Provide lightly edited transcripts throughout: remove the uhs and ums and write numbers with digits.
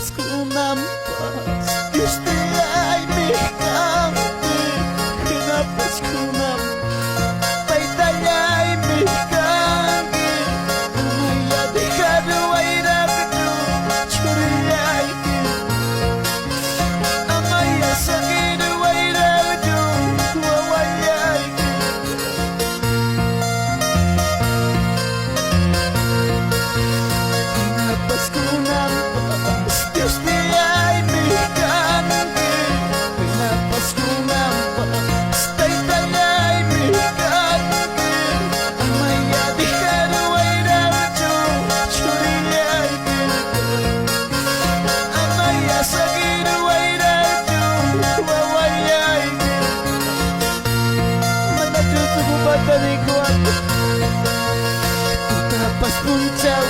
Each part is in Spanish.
Pasko nampas Diyos di ay may kami Pinapasko nampas May talay may kami Umaya di karuay rakdo Churiyay Amaya sa kiruay rakdo Wawayay Pinapasko nampas Diyos di ay may kami Pinapasko nampas Tay talay may kami Amaya di karuay rakdo Churiyay Amaya sa kiruay rakdo Wawayay Manatuto ko ba talikuan Tapas puncaw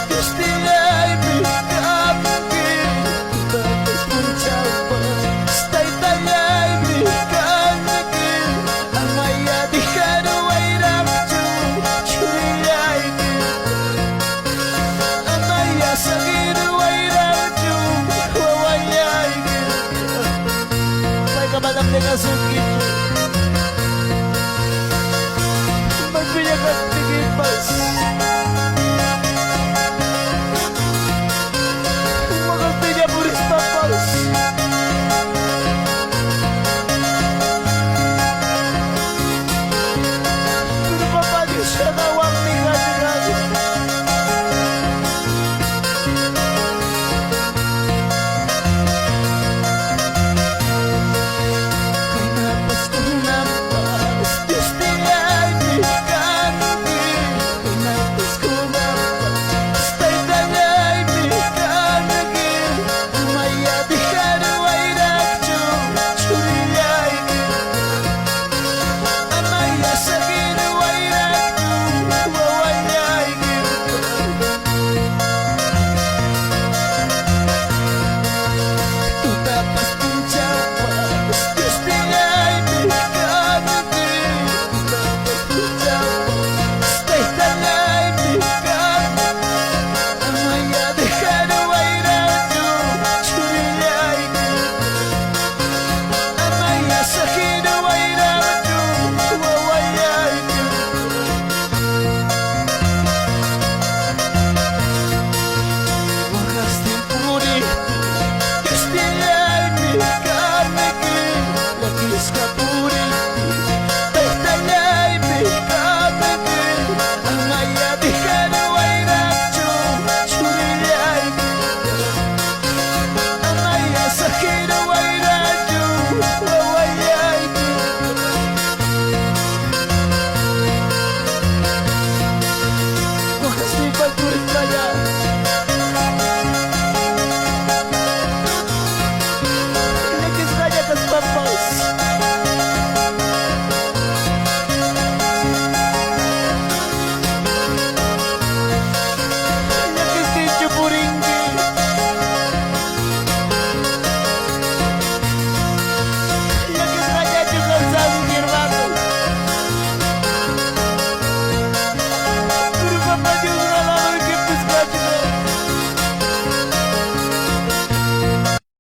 Diyos di ay may kami Tapas puncaw Tay talay may kami Amaya di karuay rakdo Churiyay Amaya sa kiruay rakdo Wawayay May kamanang nagasukin